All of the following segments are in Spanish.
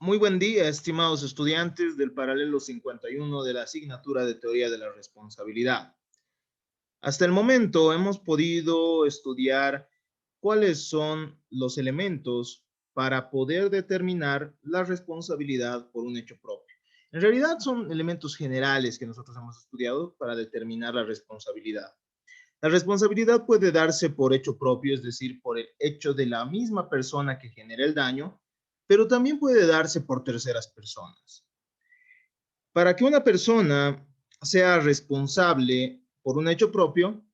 Muy buen día, estimados estudiantes del paralelo 51 de la asignatura de Teoría de la Responsabilidad. Hasta el momento hemos podido estudiar cuáles son los elementos para poder determinar la responsabilidad por un hecho propio. En realidad son elementos generales que nosotros hemos estudiado para determinar la responsabilidad. La responsabilidad puede darse por hecho propio, es decir, por el hecho de la misma persona que genera el daño, pero también puede darse por terceras personas. Para que una persona sea responsable por un hecho propio,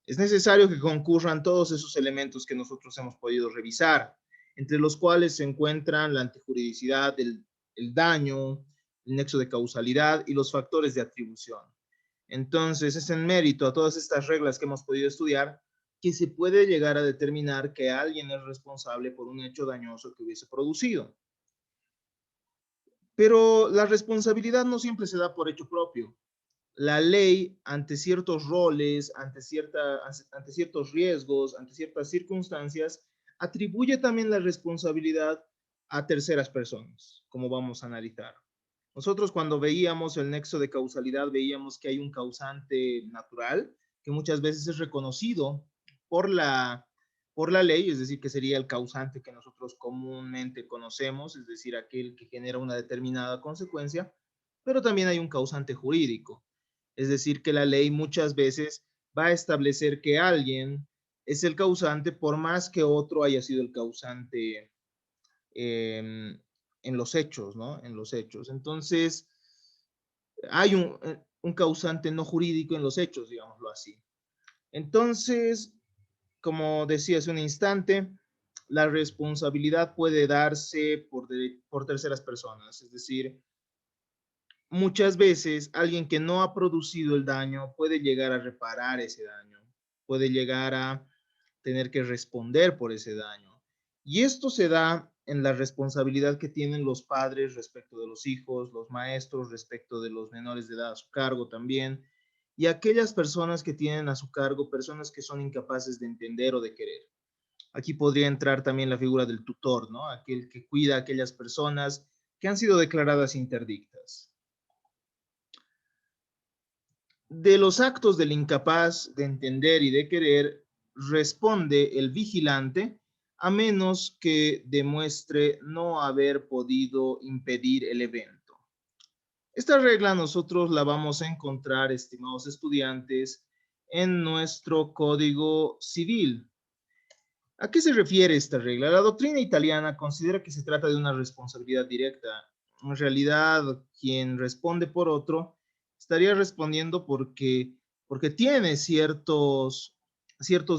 es necesario que concurran todos esos elementos que nosotros hemos podido revisar, entre los cuales se encuentran la antijuridicidad, el daño, el nexo de causalidad y los factores de atribución. Entonces, es en mérito a todas estas reglas que hemos podido estudiar que se puede llegar a determinar que alguien es responsable por un hecho dañoso que hubiese producido. Pero la responsabilidad no siempre se da por hecho propio. La ley, ante ciertos roles, ante ciertos riesgos, ante ciertas circunstancias, atribuye también la responsabilidad a terceras personas, como vamos a analizar. Nosotros cuando veíamos el nexo de causalidad, veíamos que hay un causante natural que muchas veces es reconocido por por la ley, es decir, que sería el causante que nosotros comúnmente conocemos, es decir, aquel que genera una determinada consecuencia, pero también hay un causante jurídico, es decir, que la ley muchas veces va a establecer que alguien es el causante por más que otro haya sido el causante en los hechos, ¿no? En los hechos. Entonces, hay un causante no jurídico en los hechos, digámoslo así. Entonces, como decía hace un instante, la responsabilidad puede darse por terceras personas, es decir, muchas veces alguien que no ha producido el daño puede llegar a reparar ese daño, puede llegar a tener que responder por ese daño. Y esto se da en la responsabilidad que tienen los padres respecto de los hijos, los maestros respecto de los menores de edad a su cargo también, y aquellas personas que tienen a su cargo personas que son incapaces de entender o de querer. Aquí podría entrar también la figura del tutor, ¿no? Aquel que cuida a aquellas personas que han sido declaradas interdictas. De los actos del incapaz de entender y de querer, responde el vigilante a menos que demuestre no haber podido impedir el evento. Esta regla nosotros la vamos a encontrar, estimados estudiantes, en nuestro Código Civil. ¿A qué se refiere esta regla? La doctrina italiana considera que se trata de una responsabilidad directa. En realidad, quien responde por otro estaría respondiendo porque tiene ciertos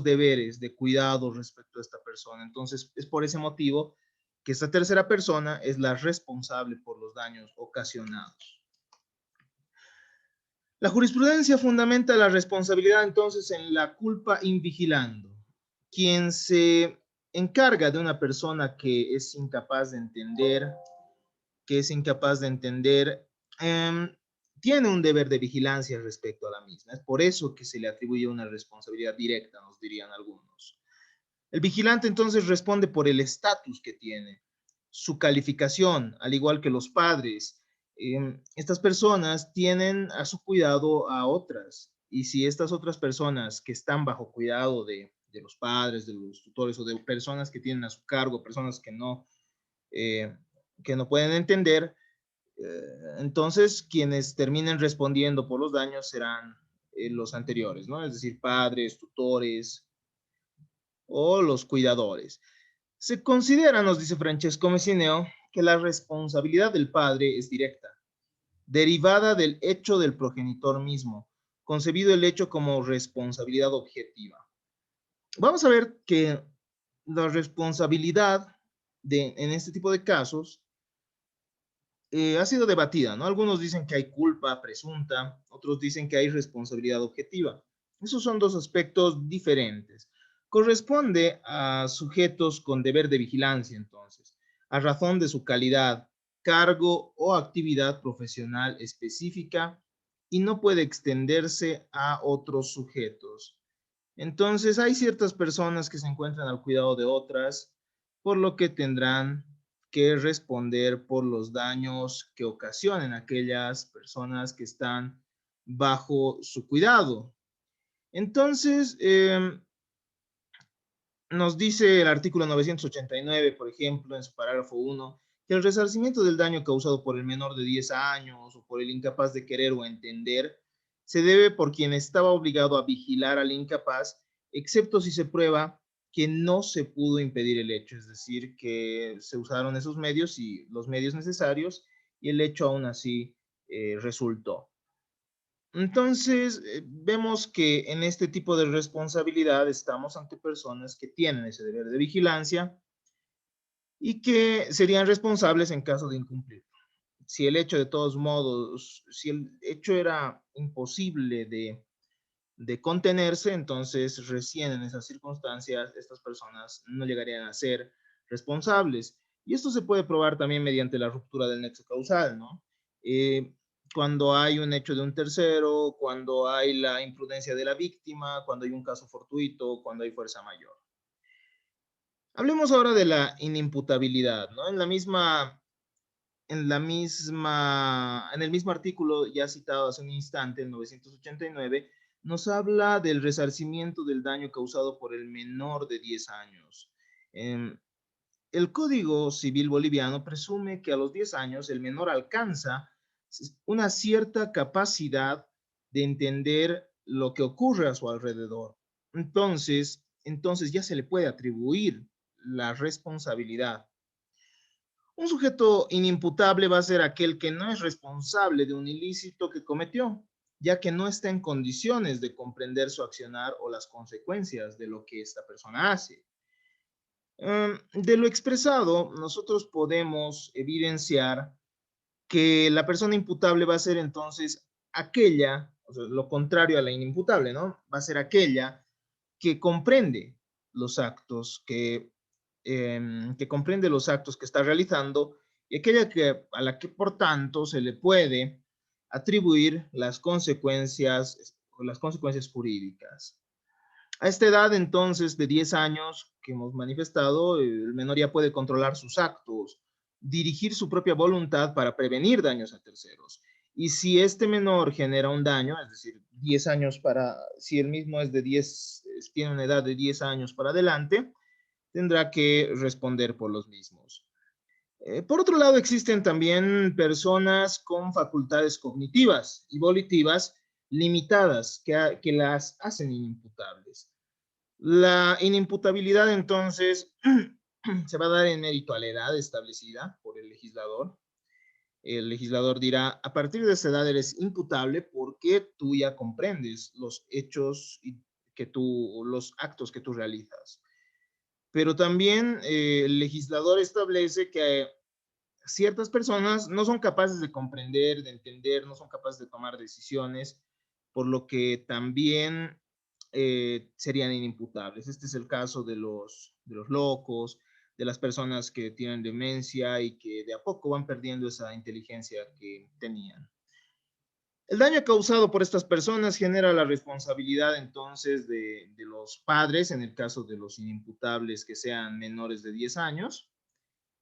deberes de cuidado respecto a esta persona. Entonces, es por ese motivo que esta tercera persona es la responsable por los daños ocasionados. La jurisprudencia fundamenta la responsabilidad entonces en la culpa in vigilando. Quien se encarga de una persona que es incapaz de entender, que es incapaz de entender, tiene un deber de vigilancia respecto a la misma. Es por eso que se le atribuye una responsabilidad directa, nos dirían algunos. El vigilante entonces responde por el estatus que tiene, su calificación, al igual que los padres. Estas personas tienen a su cuidado a otras, y si estas otras personas que están bajo cuidado de los padres, de los tutores o de personas que tienen a su cargo, personas eh, que no pueden entender, entonces quienes terminen respondiendo por los daños serán los anteriores, ¿no? Es decir, padres, tutores o los cuidadores. Se considera, nos dice Francesco Messineo, que la responsabilidad del padre es directa, derivada del hecho del progenitor mismo, concebido el hecho como responsabilidad objetiva. Vamos a ver que la responsabilidad en este tipo de casos ha sido debatida, ¿no? Algunos dicen que hay culpa presunta, otros dicen que hay responsabilidad objetiva. Esos son dos aspectos diferentes. Corresponde a sujetos con deber de vigilancia, entonces, a razón de su calidad, cargo o actividad profesional específica y no puede extenderse a otros sujetos. Entonces, hay ciertas personas que se encuentran al cuidado de otras, por lo que tendrán que responder por los daños que ocasionen aquellas personas que están bajo su cuidado. Entonces, nos dice el artículo 989, por ejemplo, en su parágrafo 1, que el resarcimiento del daño causado por el menor de 10 años o por el incapaz de querer o entender se debe por quien estaba obligado a vigilar al incapaz, excepto si se prueba que no se pudo impedir el hecho, es decir, que se usaron esos medios y los medios necesarios y el hecho aún así resultó. Entonces, vemos que en este tipo de responsabilidad estamos ante personas que tienen ese deber de vigilancia y que serían responsables en caso de incumplir. Si el hecho de todos modos, si el hecho era imposible de contenerse, entonces recién en esas circunstancias estas personas no llegarían a ser responsables. Y esto se puede probar también mediante la ruptura del nexo causal, ¿no? Cuando hay un hecho de un tercero, cuando hay la imprudencia de la víctima, cuando hay un caso fortuito, cuando hay fuerza mayor. Hablemos ahora de la inimputabilidad, ¿no? En el mismo artículo ya citado hace un instante, en 989, nos habla del resarcimiento del daño causado por el menor de 10 años. El Código Civil boliviano presume que a los 10 años el menor alcanza una cierta capacidad de entender lo que ocurre a su alrededor. Entonces ya se le puede atribuir la responsabilidad. Un sujeto inimputable va a ser aquel que no es responsable de un ilícito que cometió, ya que no está en condiciones de comprender su accionar o las consecuencias de lo que esta persona hace. De lo expresado, nosotros podemos evidenciar que la persona imputable va a ser entonces aquella, o sea, lo contrario a la inimputable, ¿no? Va a ser aquella que comprende los actos que comprende los actos que está realizando y aquella a la que por tanto se le puede atribuir las consecuencias jurídicas. A esta edad entonces de 10 años que hemos manifestado, el menor ya puede controlar sus actos, dirigir su propia voluntad para prevenir daños a terceros. Y si este menor genera un daño, es decir, 10 años si el mismo es de 10, tiene una edad de 10 años para adelante, tendrá que responder por los mismos. Por otro lado, existen también personas con facultades cognitivas y volitivas limitadas que las hacen inimputables. La inimputabilidad, entonces, se va a dar en mérito a la edad establecida por el legislador. El legislador dirá, a partir de esa edad eres imputable porque tú ya comprendes los hechos los actos que tú realizas. Pero también el legislador establece que ciertas personas no son capaces de comprender, de entender, no son capaces de tomar decisiones, por lo que también serían inimputables. Este es el caso de los locos, de las personas que tienen demencia y que de a poco van perdiendo esa inteligencia que tenían. El daño causado por estas personas genera la responsabilidad entonces de los padres, en el caso de los inimputables que sean menores de 10 años,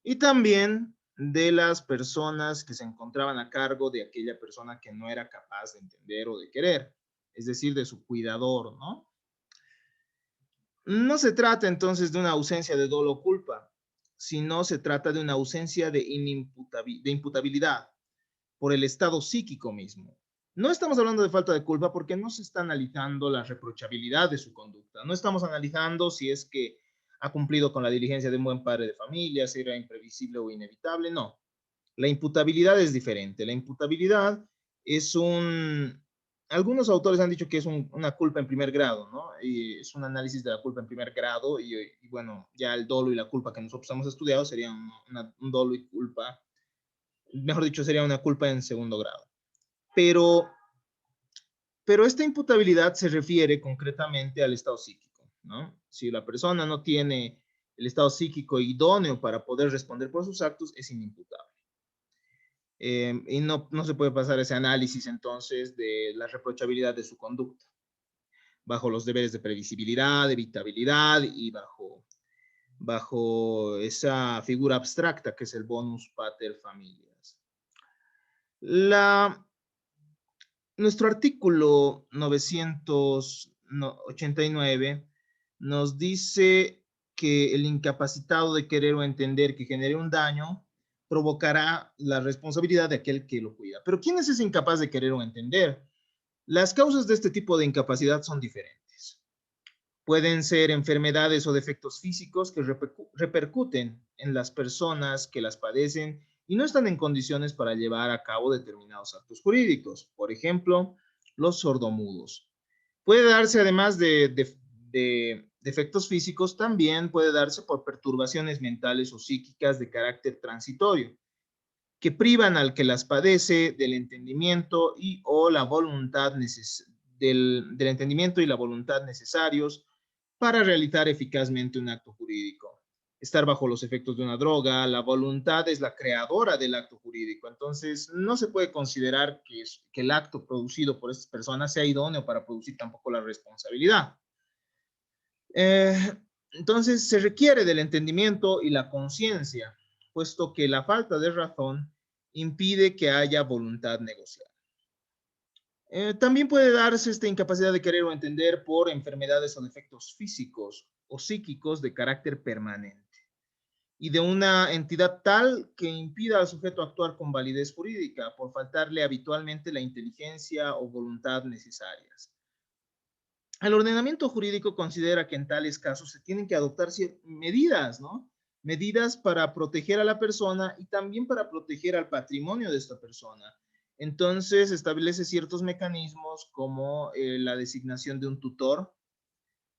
y también de las personas que se encontraban a cargo de aquella persona que no era capaz de entender o de querer, es decir, de su cuidador, ¿no? No se trata entonces de una ausencia de dolo o culpa, sino se trata de una ausencia de imputabilidad por el estado psíquico mismo. No estamos hablando de falta de culpa porque no se está analizando la reprochabilidad de su conducta. No estamos analizando si es que ha cumplido con la diligencia de un buen padre de familia, si era imprevisible o inevitable. No. La imputabilidad es diferente. La imputabilidad es algunos autores han dicho que es una culpa en primer grado, ¿no? Y es un análisis de la culpa en primer grado y bueno, ya el dolo y la culpa que nosotros hemos estudiado sería un dolo y culpa, mejor dicho, sería una culpa en segundo grado. Pero esta imputabilidad se refiere concretamente al estado psíquico, ¿no? Si la persona no tiene el estado psíquico idóneo para poder responder por sus actos, es inimputable. Y no se puede pasar ese análisis entonces de la reprochabilidad de su conducta, bajo los deberes de previsibilidad, evitabilidad y bajo bajo esa figura abstracta que es el bonus pater familias. Nuestro artículo 989 nos dice que el incapacitado de querer o entender que genere un daño provocará la responsabilidad de aquel que lo cuida. Pero ¿quién es ese incapaz de querer o entender? Las causas de este tipo de incapacidad son diferentes. Pueden ser enfermedades o defectos físicos que repercuten en las personas que las padecen y no están en condiciones para llevar a cabo determinados actos jurídicos. Por ejemplo, los sordomudos. Puede darse, además de defectos físicos, también puede darse por perturbaciones mentales o psíquicas de carácter transitorio, que privan al que las padece del entendimiento y o la voluntad del entendimiento y la voluntad necesarios para realizar eficazmente un acto jurídico. Estar bajo los efectos de una droga, la voluntad es la creadora del acto jurídico, entonces no se puede considerar que el acto producido por estas personas sea idóneo para producir tampoco la responsabilidad. Entonces se requiere del entendimiento y la conciencia, puesto que la falta de razón impide que haya voluntad negociada. También puede darse esta incapacidad de querer o entender por enfermedades o defectos físicos o psíquicos de carácter permanente y de una entidad tal que impida al sujeto actuar con validez jurídica por faltarle habitualmente la inteligencia o voluntad necesarias. El ordenamiento jurídico considera que en tales casos se tienen que adoptar medidas, ¿no? Medidas para proteger a la persona y también para proteger al patrimonio de esta persona. Entonces establece ciertos mecanismos como la designación de un tutor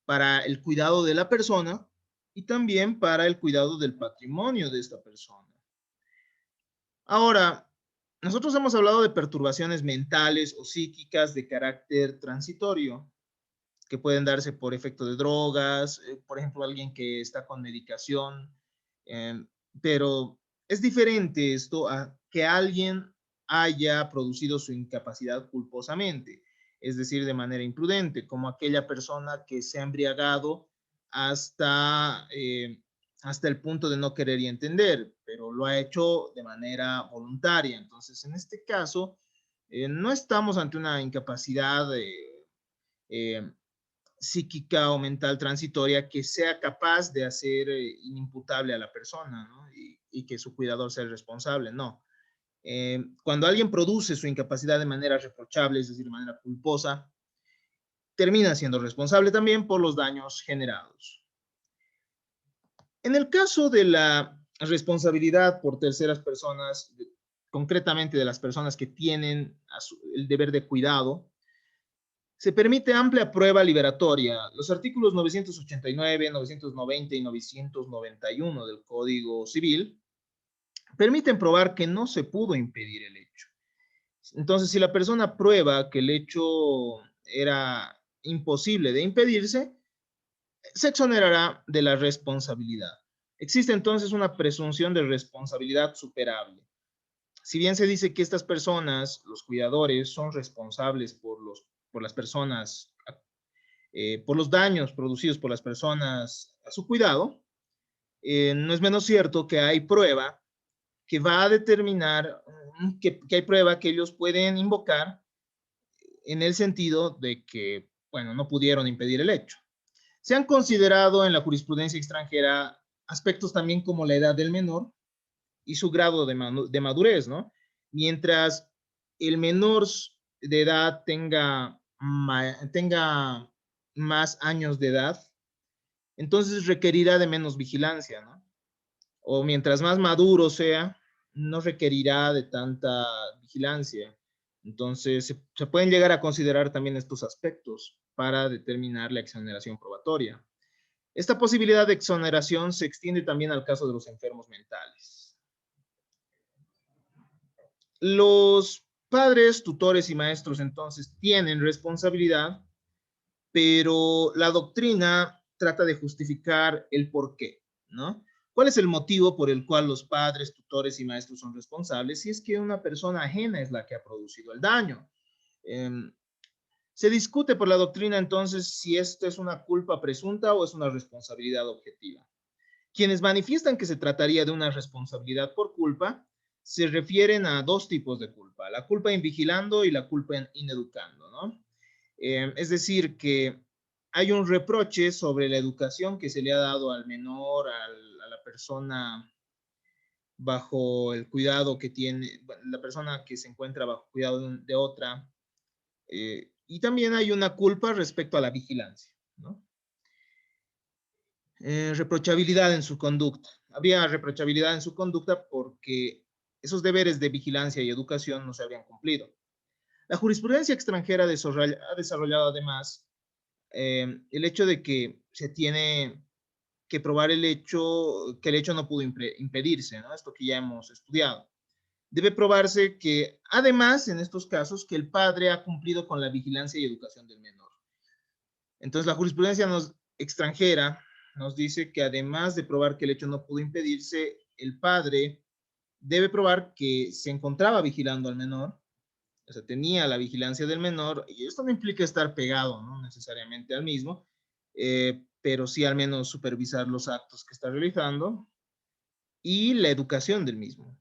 para el cuidado de la persona y también para el cuidado del patrimonio de esta persona. Ahora, nosotros hemos hablado de perturbaciones mentales o psíquicas de carácter transitorio, que pueden darse por efecto de drogas, por ejemplo, alguien que está con medicación, pero es diferente esto a que alguien haya producido su incapacidad culposamente, es decir, de manera imprudente, como aquella persona que se ha embriagado hasta, hasta el punto de no querer y entender, pero lo ha hecho de manera voluntaria. Entonces, en este caso, no estamos ante una incapacidad psíquica o mental transitoria que sea capaz de hacer inimputable a la persona, ¿no? Y que su cuidador sea el responsable, no. Cuando alguien produce su incapacidad de manera reprochable, es decir, de manera culposa, termina siendo responsable también por los daños generados. En el caso de la responsabilidad por terceras personas, concretamente de las personas que tienen el deber de cuidado, se permite amplia prueba liberatoria. Los artículos 989, 990 y 991 del Código Civil permiten probar que no se pudo impedir el hecho. Entonces, si la persona prueba que el hecho era imposible de impedirse, se exonerará de la responsabilidad. Existe entonces una presunción de responsabilidad superable. Si bien se dice que estas personas, los cuidadores, son responsables por las personas, por los daños producidos por las personas a su cuidado, no es menos cierto que hay prueba que va a determinar, que hay prueba que ellos pueden invocar en el sentido de que, bueno, no pudieron impedir el hecho. Se han considerado en la jurisprudencia extranjera aspectos también como la edad del menor y su grado de madurez, ¿no? Mientras el menor de edad tenga más años de edad, entonces requerirá de menos vigilancia, ¿no? O mientras más maduro sea, no requerirá de tanta vigilancia. Entonces, se pueden llegar a considerar también estos aspectos para determinar la exoneración probatoria. Esta posibilidad de exoneración se extiende también al caso de los enfermos mentales. Los padres, tutores y maestros entonces tienen responsabilidad, pero la doctrina trata de justificar el por qué, ¿no? ¿Cuál es el motivo por el cual los padres, tutores y maestros son responsables? Si es que una persona ajena es la que ha producido el daño. Se discute por la doctrina entonces si esto es una culpa presunta o es una responsabilidad objetiva. Quienes manifiestan que se trataría de una responsabilidad por culpa se refieren a dos tipos de culpa, la culpa invigilando y la culpa ineducando, ¿no? Es decir, que hay un reproche sobre la educación que se le ha dado al menor, a la persona bajo el cuidado que tiene, la persona que se encuentra bajo cuidado de otra, y también hay una culpa respecto a la vigilancia, ¿no? Reprochabilidad en su conducta. Había reprochabilidad en su conducta porque esos deberes de vigilancia y educación no se habían cumplido. La jurisprudencia extranjera ha desarrollado además el hecho de que se tiene que probar el hecho, que el hecho no pudo impedirse, ¿no? Esto que ya hemos estudiado. Debe probarse que, además, en estos casos, que el padre ha cumplido con la vigilancia y educación del menor. Entonces, la jurisprudencia extranjera nos dice que además de probar que el hecho no pudo impedirse, el padre debe probar que se encontraba vigilando al menor, o sea, tenía la vigilancia del menor, y esto no implica estar pegado, no necesariamente al mismo, pero sí al menos supervisar los actos que está realizando y la educación del mismo.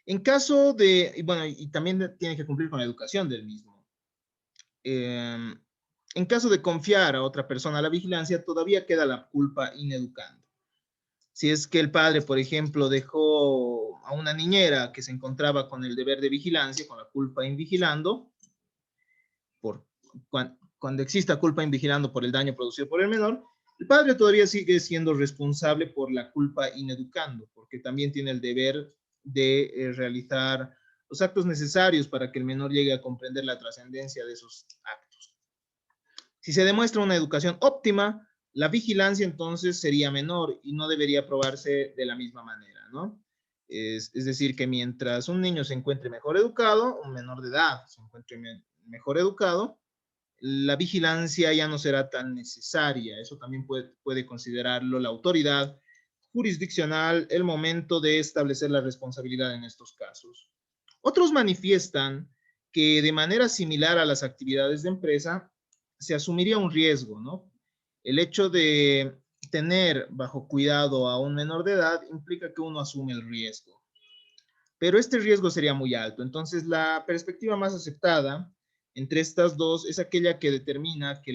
En caso de, y bueno, y también tiene que cumplir con la educación del mismo. En caso de confiar a otra persona la vigilancia, todavía queda la culpa ineducando. Si es que el padre, por ejemplo, dejó a una niñera que se encontraba con el deber de vigilancia, con la culpa invigilando, por, cuando exista culpa invigilando por el daño producido por el menor, el padre todavía sigue siendo responsable por la culpa ineducando, porque también tiene el deber de realizar los actos necesarios para que el menor llegue a comprender la trascendencia de esos actos. Si se demuestra una educación óptima, la vigilancia entonces sería menor y no debería probarse de la misma manera, ¿no? Es decir, que mientras un niño se encuentre mejor educado, un menor de edad se encuentre mejor educado, la vigilancia ya no será tan necesaria. Eso también puede considerarlo la autoridad jurisdiccional el momento de establecer la responsabilidad en estos casos. Otros manifiestan que de manera similar a las actividades de empresa, se asumiría un riesgo, ¿no? El hecho de tener bajo cuidado a un menor de edad implica que uno asume el riesgo, pero este riesgo sería muy alto. Entonces, la perspectiva más aceptada entre estas dos es aquella que determina que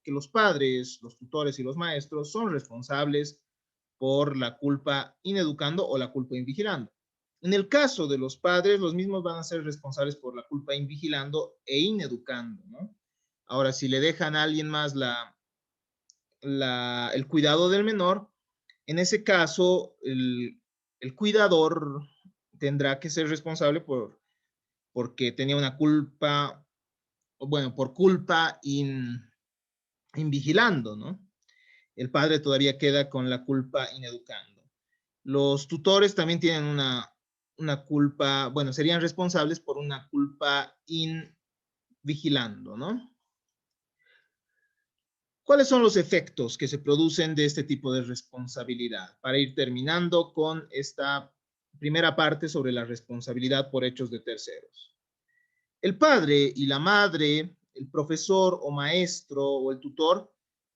los padres, los tutores y los maestros son responsables por la culpa ineducando o la culpa invigilando. En el caso de los padres, los mismos van a ser responsables por la culpa invigilando e ineducando, ¿no? Ahora, si le dejan a alguien más el cuidado del menor, en ese caso, el cuidador tendrá que ser responsable porque tenía una culpa, bueno, por culpa invigilando, ¿no? El padre todavía queda con la culpa ineducando. Los tutores también tienen una culpa, bueno, serían responsables por una culpa invigilando, ¿no? ¿Cuáles son los efectos que se producen de este tipo de responsabilidad? Para ir terminando con esta primera parte sobre la responsabilidad por hechos de terceros. El padre y la madre, el profesor o maestro o el tutor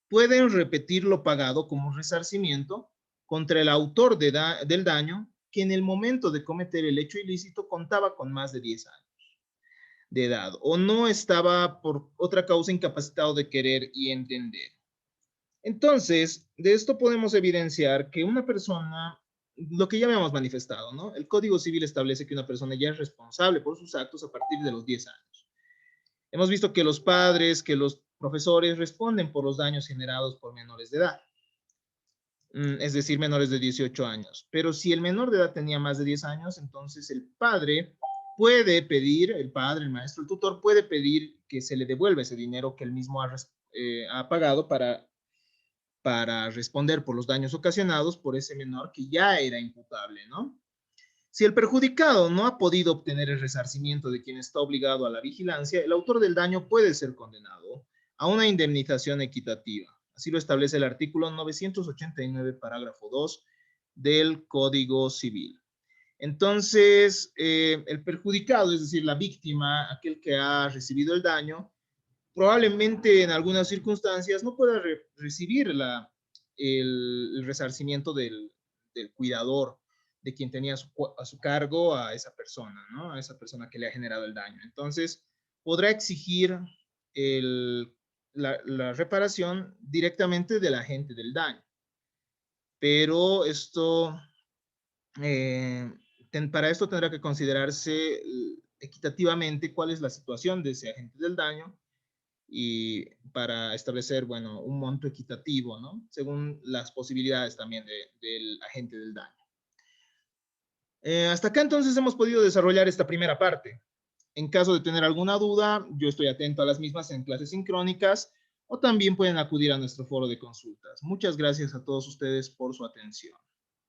pueden repetir lo pagado como resarcimiento contra el autor del daño que en el momento de cometer el hecho ilícito contaba con más de 10 años de edad o no estaba por otra causa incapacitado de querer y entender. Entonces, de esto podemos evidenciar que una persona, lo que ya habíamos manifestado, ¿no? El Código Civil establece que una persona ya es responsable por sus actos a partir de los 10 años. Hemos visto que los padres, que los profesores responden por los daños generados por menores de edad, es decir, menores de 18 años. Pero si el menor de edad tenía más de 10 años, entonces el padre puede pedir, el padre, el maestro, el tutor puede pedir que se le devuelva ese dinero que él mismo ha pagado para responder por los daños ocasionados por ese menor que ya era imputable, ¿no? Si el perjudicado no ha podido obtener el resarcimiento de quien está obligado a la vigilancia, el autor del daño puede ser condenado a una indemnización equitativa. Así lo establece el artículo 989, parágrafo 2 del Código Civil. Entonces, el perjudicado, es decir, la víctima, aquel que ha recibido el daño, probablemente en algunas circunstancias no pueda recibir el resarcimiento del cuidador, de quien tenía a su cargo a esa persona, ¿no? A esa persona que le ha generado el daño. Entonces, podrá exigir la reparación directamente del agente del daño. Pero esto, para esto tendrá que considerarse equitativamente cuál es la situación de ese agente del daño y para establecer, bueno, un monto equitativo, ¿no? Según las posibilidades también del agente del daño. Hasta acá entonces hemos podido desarrollar esta primera parte. En caso de tener alguna duda, yo estoy atento a las mismas en clases sincrónicas o también pueden acudir a nuestro foro de consultas. Muchas gracias a todos ustedes por su atención.